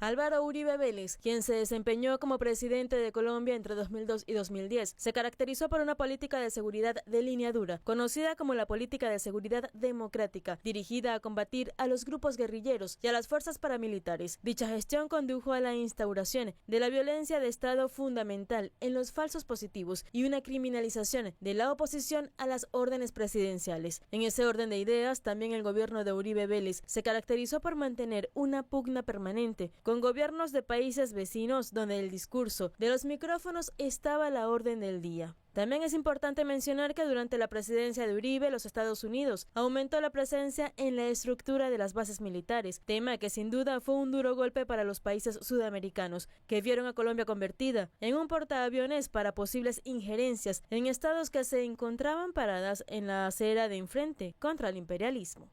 Álvaro Uribe Vélez, quien se desempeñó como presidente de Colombia entre 2002 y 2010, se caracterizó por una política de seguridad de línea dura, conocida como la política de seguridad democrática, dirigida a combatir a los grupos guerrilleros y a las fuerzas paramilitares. Dicha gestión condujo a la instauración de la violencia de Estado fundamental en los falsos positivos y una criminalización de la oposición a las órdenes presidenciales. En ese orden de ideas, también el gobierno de Uribe Vélez se caracterizó por mantener una pugna permanente con gobiernos de países vecinos donde el discurso de los micrófonos estaba a la orden del día. También es importante mencionar que durante la presidencia de Uribe, los Estados Unidos aumentó la presencia en la estructura de las bases militares, tema que sin duda fue un duro golpe para los países sudamericanos, que vieron a Colombia convertida en un portaaviones para posibles injerencias en estados que se encontraban paradas en la acera de enfrente contra el imperialismo.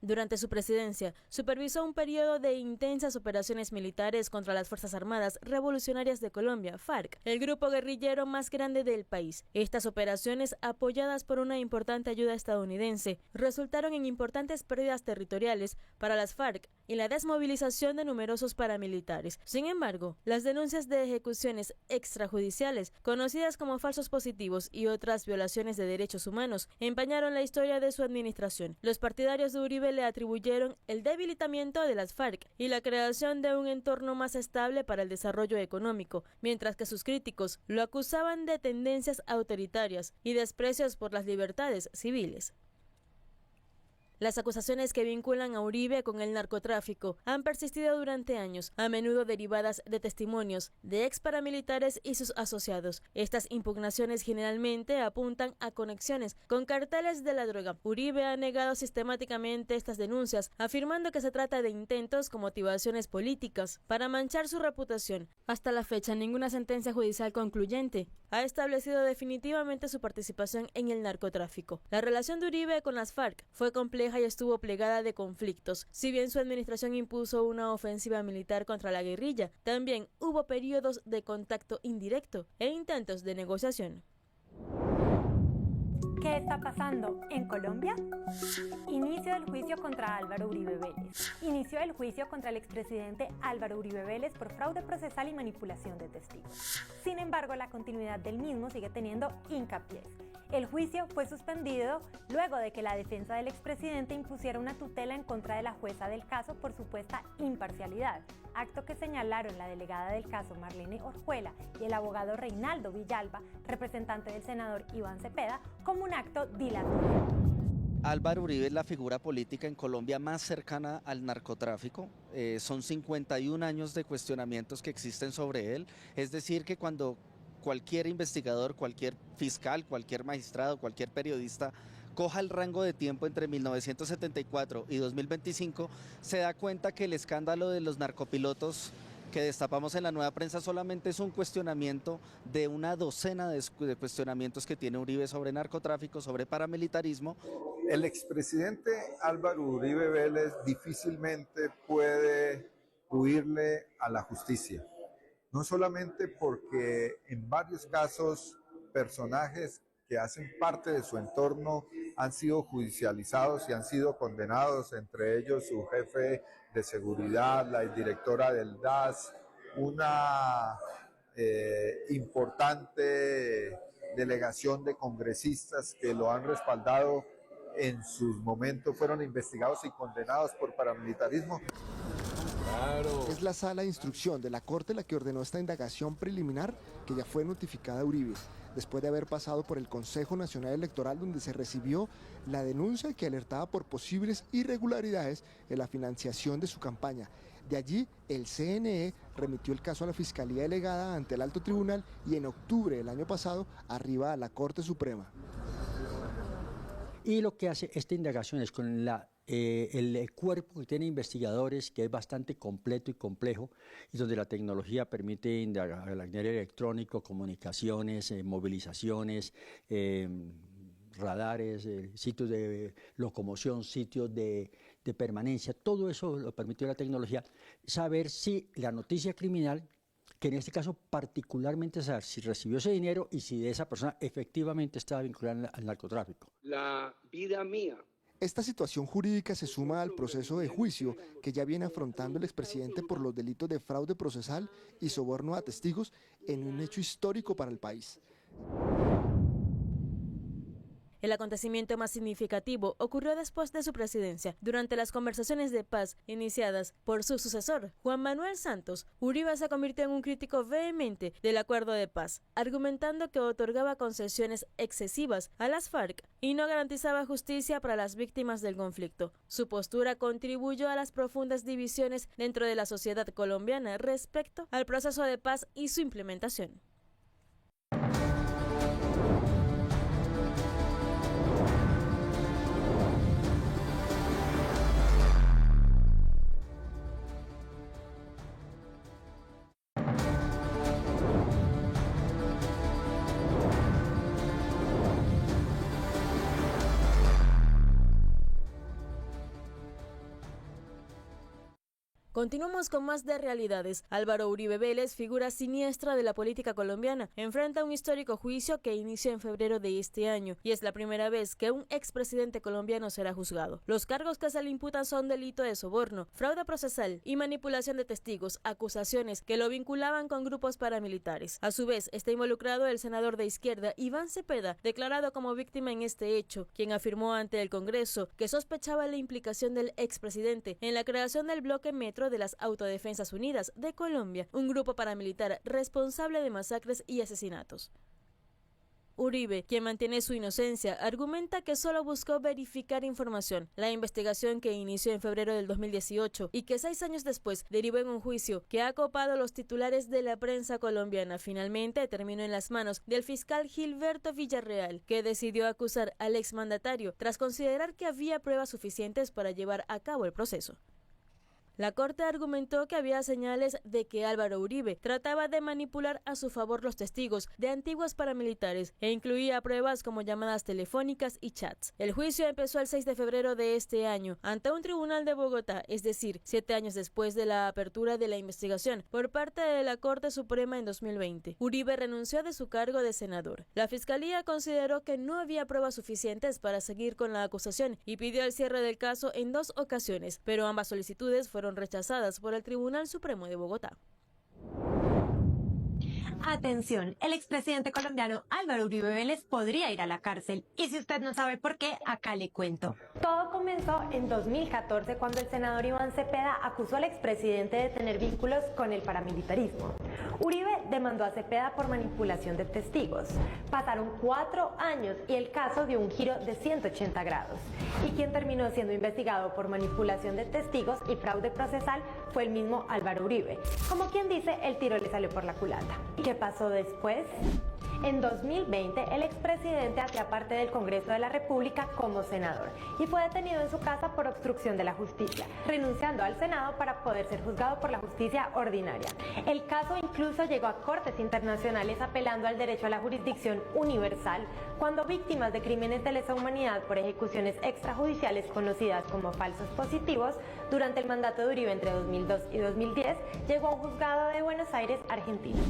Durante su presidencia, supervisó un periodo de intensas operaciones militares contra las Fuerzas Armadas Revolucionarias de Colombia, FARC, el grupo guerrillero más grande del país. Estas operaciones, apoyadas por una importante ayuda estadounidense, resultaron en importantes pérdidas territoriales para las FARC y la desmovilización de numerosos paramilitares. Sin embargo, las denuncias de ejecuciones extrajudiciales, conocidas como falsos positivos y otras violaciones de derechos humanos, empañaron la historia de su administración. Los partidarios de Uribe le atribuyeron el debilitamiento de las FARC y la creación de un entorno más estable para el desarrollo económico, mientras que sus críticos lo acusaban de tendencias autoritarias y desprecios por las libertades civiles. Las acusaciones que vinculan a Uribe con el narcotráfico han persistido durante años, a menudo derivadas de testimonios de ex paramilitares y sus asociados. Estas impugnaciones generalmente apuntan a conexiones con carteles de la droga. Uribe ha negado sistemáticamente estas denuncias, afirmando que se trata de intentos con motivaciones políticas para manchar su reputación. Hasta la fecha, ninguna sentencia judicial concluyente ha establecido definitivamente su participación en el narcotráfico. La relación de Uribe con las FARC fue compleja y estuvo plegada de conflictos. Si bien su administración impuso una ofensiva militar contra la guerrilla, también hubo periodos de contacto indirecto e intentos de negociación. ¿Qué está pasando en Colombia? Inicio del juicio contra Álvaro Uribe Vélez. Inició el juicio contra el expresidente Álvaro Uribe Vélez por fraude procesal y manipulación de testigos. Sin embargo, la continuidad del mismo sigue teniendo hincapiés. El juicio fue suspendido luego de que la defensa del expresidente impusiera una tutela en contra de la jueza del caso por supuesta imparcialidad, acto que señalaron la delegada del caso Marlene Orjuela y el abogado Reinaldo Villalba, representante del senador Iván Cepeda, como un acto dilatorio. Álvaro Uribe es la figura política en Colombia más cercana al narcotráfico. Son 51 años de cuestionamientos que existen sobre él, es decir que cuando cualquier investigador, cualquier fiscal, cualquier magistrado, cualquier periodista coja el rango de tiempo entre 1974 y 2025, se da cuenta que el escándalo de los narcopilotos que destapamos en la Nueva Prensa solamente es un cuestionamiento de una docena de cuestionamientos que tiene Uribe sobre narcotráfico, sobre paramilitarismo. El expresidente Álvaro Uribe Vélez difícilmente puede huirle a la justicia. No solamente porque en varios casos personajes que hacen parte de su entorno han sido judicializados y han sido condenados, entre ellos su jefe de seguridad, la directora del DAS, una importante delegación de congresistas que lo han respaldado en sus momentos, fueron investigados y condenados por paramilitarismo. Claro. Es la sala de instrucción de la Corte la que ordenó esta indagación preliminar que ya fue notificada a Uribe, después de haber pasado por el Consejo Nacional Electoral, donde se recibió la denuncia que alertaba por posibles irregularidades en la financiación de su campaña. De allí, el CNE remitió el caso a la Fiscalía Delegada ante el Alto Tribunal y en octubre del año pasado arriba a la Corte Suprema. Y lo que hace esta indagación es con el cuerpo que tiene investigadores, que es bastante completo y complejo, y donde la tecnología permite indagar el electrónico, comunicaciones, movilizaciones, radares, sitios de locomoción, sitios de permanencia, todo eso lo permitió la tecnología, saber si la noticia criminal, que en este caso particularmente saber si recibió ese dinero y si de esa persona efectivamente estaba vinculada al narcotráfico. La vida mía Esta situación jurídica se suma al proceso de juicio que ya viene afrontando el expresidente por los delitos de fraude procesal y soborno a testigos en un hecho histórico para el país. El acontecimiento más significativo ocurrió después de su presidencia. Durante las conversaciones de paz iniciadas por su sucesor, Juan Manuel Santos, Uribe se convirtió en un crítico vehemente del acuerdo de paz, argumentando que otorgaba concesiones excesivas a las FARC y no garantizaba justicia para las víctimas del conflicto. Su postura contribuyó a las profundas divisiones dentro de la sociedad colombiana respecto al proceso de paz y su implementación. Continuamos con más de realidades. Álvaro Uribe Vélez, figura siniestra de la política colombiana, enfrenta un histórico juicio que inició en febrero de este año y es la primera vez que un expresidente colombiano será juzgado. Los cargos que se le imputan son delito de soborno, fraude procesal y manipulación de testigos, acusaciones que lo vinculaban con grupos paramilitares. A su vez, está involucrado el senador de izquierda Iván Cepeda, declarado como víctima en este hecho, quien afirmó ante el Congreso que sospechaba la implicación del expresidente en la creación del bloque Metro de las Autodefensas Unidas de Colombia, un grupo paramilitar responsable de masacres y asesinatos. Uribe, quien mantiene su inocencia, argumenta que solo buscó verificar información. La investigación que inició en febrero del 2018 y que 6 años después derivó en un juicio que ha copado los titulares de la prensa colombiana, finalmente terminó en las manos del fiscal Gilberto Villarreal, que decidió acusar al exmandatario tras considerar que había pruebas suficientes para llevar a cabo el proceso. La Corte argumentó que había señales de que Álvaro Uribe trataba de manipular a su favor los testigos de antiguos paramilitares e incluía pruebas como llamadas telefónicas y chats. El juicio empezó el 6 de febrero de este año ante un tribunal de Bogotá, es decir, 7 años después de la apertura de la investigación por parte de la Corte Suprema en 2020. Uribe renunció de su cargo de senador. La Fiscalía consideró que no había pruebas suficientes para seguir con la acusación y pidió el cierre del caso en 2 ocasiones, pero ambas solicitudes fueron rechazadas por el Tribunal Supremo de Bogotá. Atención, el expresidente colombiano Álvaro Uribe Vélez podría ir a la cárcel. Y si usted no sabe por qué, acá le cuento. Todo comenzó en 2014 cuando el senador Iván Cepeda acusó al expresidente de tener vínculos con el paramilitarismo. Uribe demandó a Cepeda por manipulación de testigos. Pasaron 4 años y el caso dio un giro de 180 grados. Y quien terminó siendo investigado por manipulación de testigos y fraude procesal fue el mismo Álvaro Uribe. Como quien dice, el tiro le salió por la culata. ¿Qué pasó después? En 2020, el expresidente hacía parte del Congreso de la República como senador y fue detenido en su casa por obstrucción de la justicia, renunciando al Senado para poder ser juzgado por la justicia ordinaria. El caso incluso llegó a cortes internacionales apelando al derecho a la jurisdicción universal cuando víctimas de crímenes de lesa humanidad por ejecuciones extrajudiciales conocidas como falsos positivos durante el mandato de Uribe entre 2002 y 2010 llegó a un juzgado de Buenos Aires, Argentina.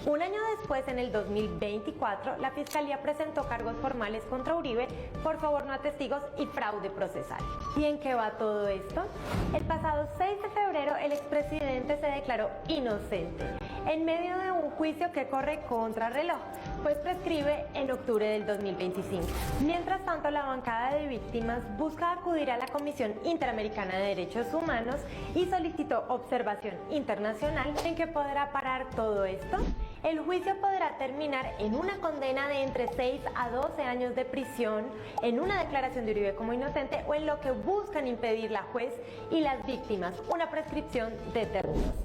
Un año después, en el 2024, la Fiscalía presentó cargos formales contra Uribe por soborno a testigos y fraude procesal. ¿Y en qué va todo esto? El pasado 6 de febrero, el expresidente se declaró inocente en medio de un juicio que corre contra reloj, pues prescribe en octubre del 2025. Mientras tanto, la bancada de víctimas busca acudir a la Comisión Interamericana de Derechos Humanos y solicitó observación internacional. ¿En qué podrá parar todo esto? El juicio podrá terminar en una condena de entre 6 a 12 años de prisión, en una declaración de Uribe como inocente o en lo que buscan impedir la juez y las víctimas, una prescripción de términos.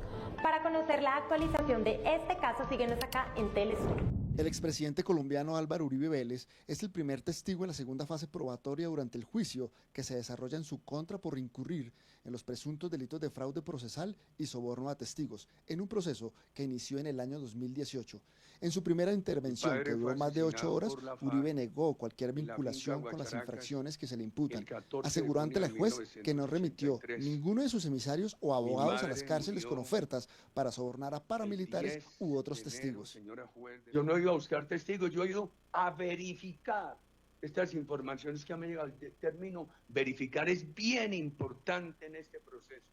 Para conocer la actualización de este caso, síguenos acá en Telesur. El expresidente colombiano Álvaro Uribe Vélez es el primer testigo en la segunda fase probatoria durante el juicio que se desarrolla en su contra por incurrir en los presuntos delitos de fraude procesal y soborno a testigos, en un proceso que inició en el año 2018. En su primera intervención, que duró más de 8 horas, Uribe negó cualquier vinculación con las infracciones que se le imputan. Aseguró ante la juez que no remitió ninguno de sus emisarios o abogados a las cárceles con ofertas para sobornar a paramilitares u otros testigos. Yo no he ido a buscar testigos, yo he ido a verificar estas informaciones que han llegado al término, verificar es bien importante en este proceso.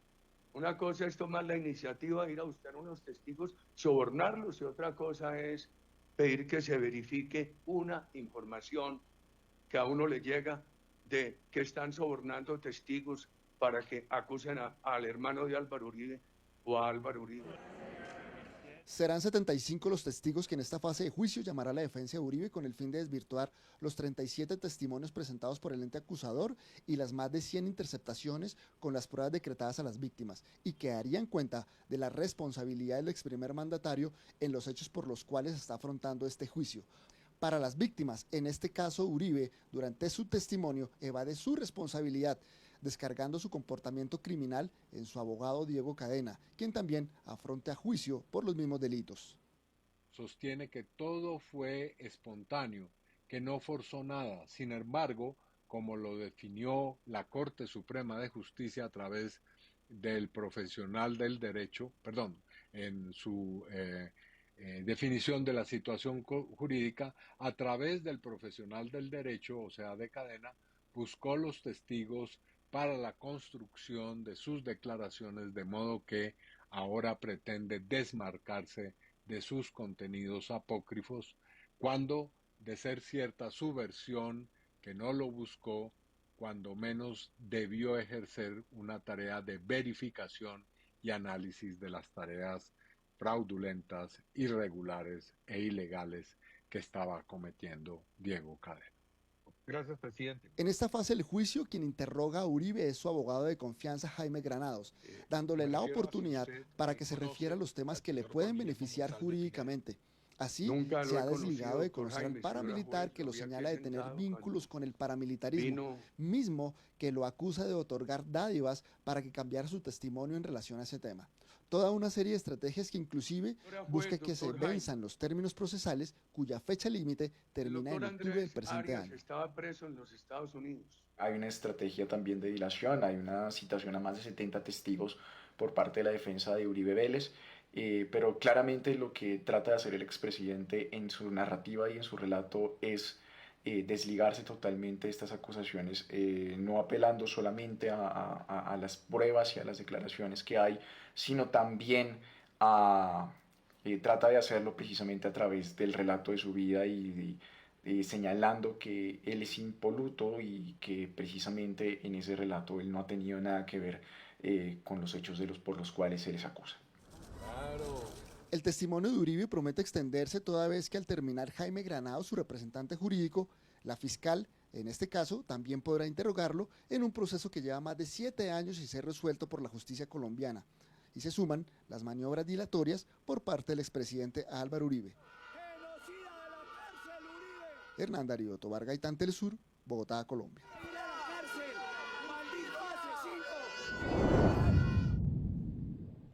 Una cosa es tomar la iniciativa de ir a buscar unos testigos, sobornarlos, y otra cosa es pedir que se verifique una información que a uno le llega de que están sobornando testigos para que acusen al hermano de Álvaro Uribe o a Álvaro Uribe. Serán 75 los testigos que en esta fase de juicio llamará la defensa de Uribe con el fin de desvirtuar los 37 testimonios presentados por el ente acusador y las más de 100 interceptaciones con las pruebas decretadas a las víctimas, y que darían cuenta de la responsabilidad del ex primer mandatario en los hechos por los cuales está afrontando este juicio. Para las víctimas, en este caso Uribe, durante su testimonio, evade su responsabilidad, descargando su comportamiento criminal en su abogado Diego Cadena, quien también afronta a juicio por los mismos delitos. Sostiene que todo fue espontáneo, que no forzó nada. Sin embargo, como lo definió la Corte Suprema de Justicia a través del profesional del derecho, en su definición de la situación jurídica, a través del profesional del derecho, o sea, de Cadena, buscó los testigos para la construcción de sus declaraciones, de modo que ahora pretende desmarcarse de sus contenidos apócrifos, cuando, de ser cierta su versión, que no lo buscó, cuando menos debió ejercer una tarea de verificación y análisis de las tareas fraudulentas, irregulares e ilegales que estaba cometiendo Diego Cadena. Gracias, presidente. En esta fase del juicio, quien interroga a Uribe es su abogado de confianza, Jaime Granados, dándole la oportunidad para que se refiera a los temas que le pueden beneficiar jurídicamente. Así, se ha desligado de conocer al paramilitar que lo señala de tener vínculos con el paramilitarismo, mismo que lo acusa de otorgar dádivas para que cambiara su testimonio en relación a ese tema. Toda una serie de estrategias que inclusive busca que se venzan los términos procesales cuya fecha límite termina en octubre del presente año. Estaba preso en los Estados Unidos. Hay una estrategia también de dilación, hay una citación a más de 70 testigos por parte de la defensa de Uribe Vélez, pero claramente lo que trata de hacer el expresidente en su narrativa y en su relato es desligarse totalmente de estas acusaciones, no apelando solamente a las pruebas y a las declaraciones que hay, sino también trata de hacerlo precisamente a través del relato de su vida y señalando que él es impoluto y que precisamente en ese relato él no ha tenido nada que ver con los hechos por los cuales se les acusa. El testimonio de Uribe promete extenderse toda vez que al terminar Jaime Granados, su representante jurídico, la fiscal, en este caso, también podrá interrogarlo en un proceso que lleva más de 7 años y ser resuelto por la justicia colombiana. Y se suman las maniobras dilatorias por parte del expresidente Álvaro Uribe. Hernán Darío Tobar Gaitán, Telesur, Bogotá, Colombia.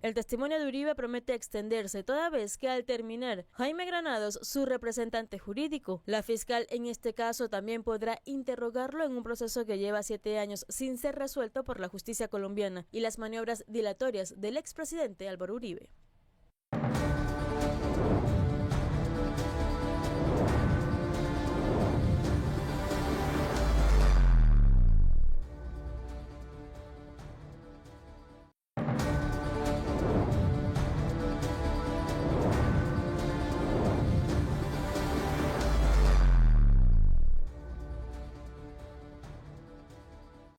El testimonio de Uribe promete extenderse toda vez que al terminar Jaime Granados, su representante jurídico, la fiscal en este caso también podrá interrogarlo en un proceso que lleva 7 años sin ser resuelto por la justicia colombiana y las maniobras dilatorias del expresidente Álvaro Uribe.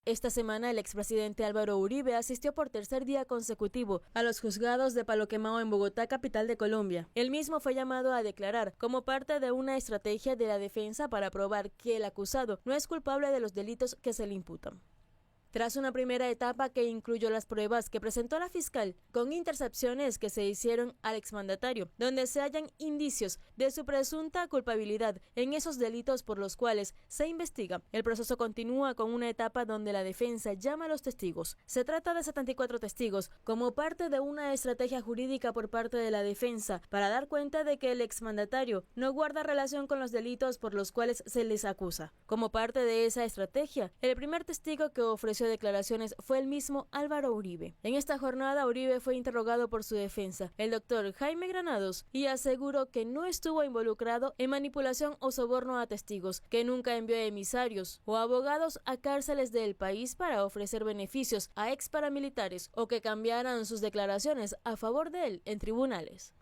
Esta semana, el expresidente Álvaro Uribe asistió por tercer día consecutivo a los juzgados de Palo Quemado en Bogotá, capital de Colombia. Él mismo fue llamado a declarar como parte de una estrategia de la defensa para probar que el acusado no es culpable de los delitos que se le imputan. Tras una primera etapa que incluyó las pruebas que presentó la fiscal con intercepciones que se hicieron al exmandatario, donde se hallan indicios de su presunta culpabilidad en esos delitos por los cuales se investiga, el proceso continúa con una etapa donde la defensa llama a los testigos. Se trata de 74 testigos como parte de una estrategia jurídica por parte de la defensa para dar cuenta de que el exmandatario no guarda relación con los delitos por los cuales se les acusa. Como parte de esa estrategia, el primer testigo que ofreció ofreció declaraciones fue el mismo Álvaro Uribe. En esta jornada, Uribe fue interrogado por su defensa, el doctor Jaime Granados, y aseguró que no estuvo involucrado en manipulación o soborno a testigos, que nunca envió emisarios o abogados a cárceles del país para ofrecer beneficios a ex paramilitares o que cambiaran sus declaraciones a favor de él en tribunales.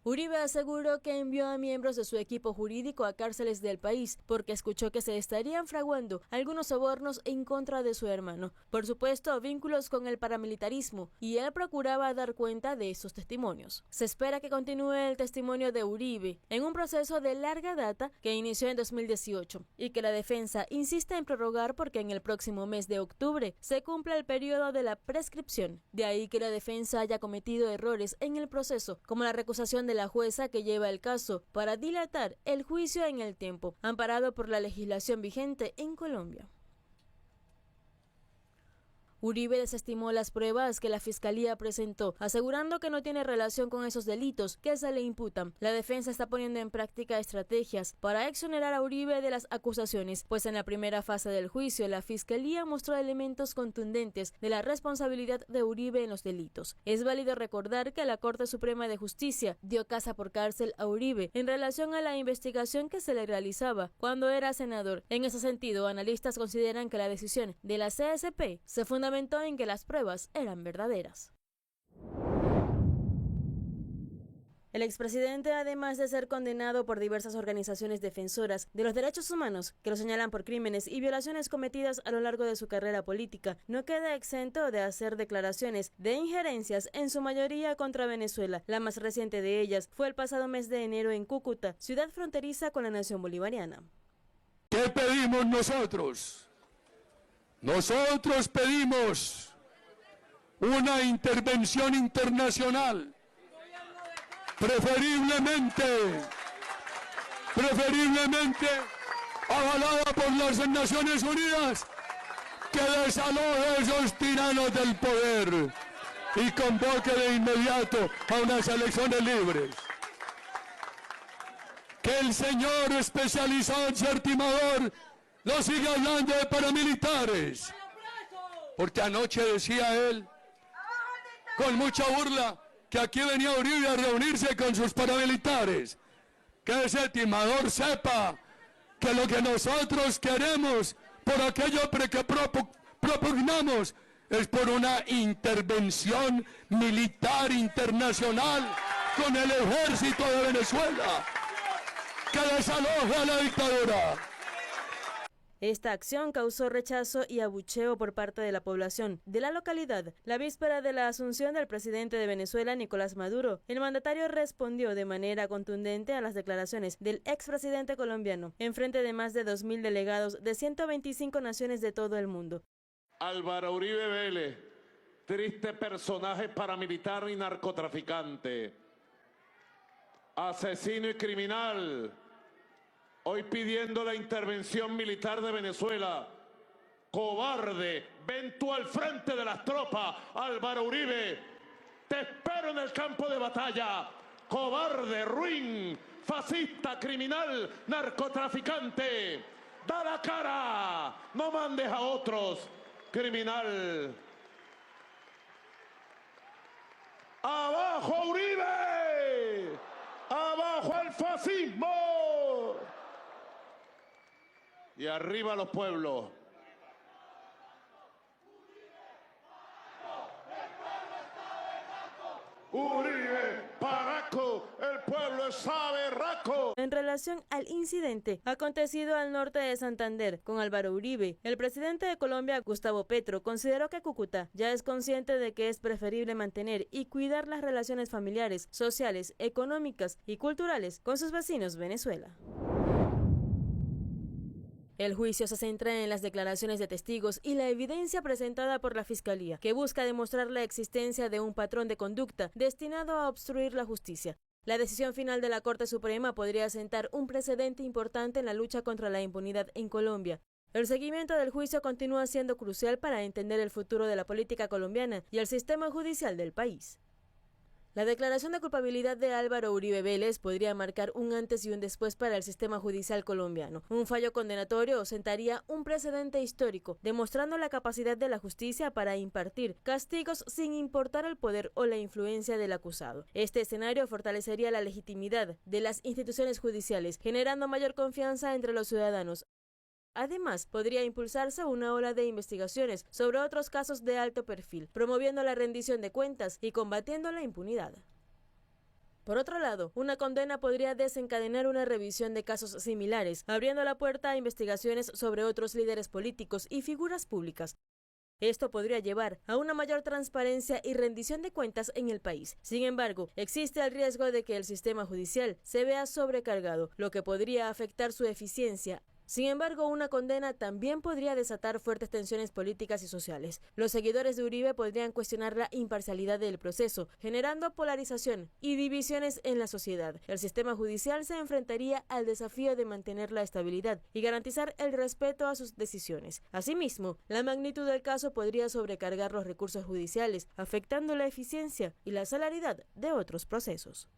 Uribe aseguró que envió a miembros de su equipo jurídico a cárceles del país porque escuchó que se estarían fraguando algunos sobornos en contra de su hermano, por supuesto vínculos con el paramilitarismo, y él procuraba dar cuenta de esos testimonios. Se espera que continúe el testimonio de Uribe en un proceso de larga data que inició en 2018 y que la defensa insiste en prorrogar porque en el próximo mes de octubre se cumple el periodo de la prescripción. De ahí que la defensa haya cometido errores en el proceso, como la recusación de la jueza que lleva el caso para dilatar el juicio en el tiempo, amparado por la legislación vigente en Colombia. Uribe desestimó las pruebas que la Fiscalía presentó, asegurando que no tiene relación con esos delitos que se le imputan. La defensa está poniendo en práctica estrategias para exonerar a Uribe de las acusaciones, pues en la primera fase del juicio la Fiscalía mostró elementos contundentes de la responsabilidad de Uribe en los delitos. Es válido recordar que la Corte Suprema de Justicia dio casa por cárcel a Uribe en relación a la investigación que se le realizaba cuando era senador. En ese sentido, analistas consideran que la decisión de la CSP se fundamentó en que las pruebas eran verdaderas. El expresidente, además de ser condenado por diversas organizaciones defensoras de los derechos humanos que lo señalan por crímenes y violaciones cometidas a lo largo de su carrera política, no queda exento de hacer declaraciones de injerencias, en su mayoría contra Venezuela. La más reciente de ellas fue el pasado mes de enero en Cúcuta, ciudad fronteriza con la nación bolivariana. ¿Qué pedimos nosotros? Nosotros pedimos una intervención internacional, preferiblemente avalada por las Naciones Unidas, que desaloje a esos tiranos del poder y convoque de inmediato a unas elecciones libres. Que el señor especializado en ser timador no sigue hablando de paramilitares, porque anoche decía él, con mucha burla, que aquí venía Uribe a reunirse con sus paramilitares. Que ese timador sepa que lo que nosotros queremos, por aquello que propugnamos, es por una intervención militar internacional con el ejército de Venezuela, que desaloje a la dictadura. Esta acción causó rechazo y abucheo por parte de la población de la localidad. La víspera de la asunción del presidente de Venezuela, Nicolás Maduro, el mandatario respondió de manera contundente a las declaraciones del expresidente colombiano, en frente de más de 2.000 delegados de 125 naciones de todo el mundo. Álvaro Uribe Vélez, triste personaje paramilitar y narcotraficante, asesino y criminal, hoy pidiendo la intervención militar de Venezuela. Cobarde, ven tú al frente de las tropas, Álvaro Uribe. Te espero en el campo de batalla. Cobarde, ruin, fascista, criminal, narcotraficante. Da la cara, no mandes a otros, criminal. ¡Abajo Uribe! ¡Abajo el fascismo! Y arriba los pueblos. Uribe, paraco, el pueblo está berraco. En relación al incidente acontecido al norte de Santander con Álvaro Uribe, el presidente de Colombia, Gustavo Petro, consideró que Cúcuta ya es consciente de que es preferible mantener y cuidar las relaciones familiares, sociales, económicas y culturales con sus vecinos Venezuela. El juicio se centra en las declaraciones de testigos y la evidencia presentada por la Fiscalía, que busca demostrar la existencia de un patrón de conducta destinado a obstruir la justicia. La decisión final de la Corte Suprema podría sentar un precedente importante en la lucha contra la impunidad en Colombia. El seguimiento del juicio continúa siendo crucial para entender el futuro de la política colombiana y el sistema judicial del país. La declaración de culpabilidad de Álvaro Uribe Vélez podría marcar un antes y un después para el sistema judicial colombiano. Un fallo condenatorio sentaría un precedente histórico, demostrando la capacidad de la justicia para impartir castigos sin importar el poder o la influencia del acusado. Este escenario fortalecería la legitimidad de las instituciones judiciales, generando mayor confianza entre los ciudadanos. Además, podría impulsarse una ola de investigaciones sobre otros casos de alto perfil, promoviendo la rendición de cuentas y combatiendo la impunidad. Por otro lado, una condena podría desencadenar una revisión de casos similares, abriendo la puerta a investigaciones sobre otros líderes políticos y figuras públicas. Esto podría llevar a una mayor transparencia y rendición de cuentas en el país. Sin embargo, existe el riesgo de que el sistema judicial se vea sobrecargado, lo que podría afectar su eficiencia. Sin embargo, una condena también podría desatar fuertes tensiones políticas y sociales. Los seguidores de Uribe podrían cuestionar la imparcialidad del proceso, generando polarización y divisiones en la sociedad. El sistema judicial se enfrentaría al desafío de mantener la estabilidad y garantizar el respeto a sus decisiones. Asimismo, la magnitud del caso podría sobrecargar los recursos judiciales, afectando la eficiencia y la celeridad de otros procesos.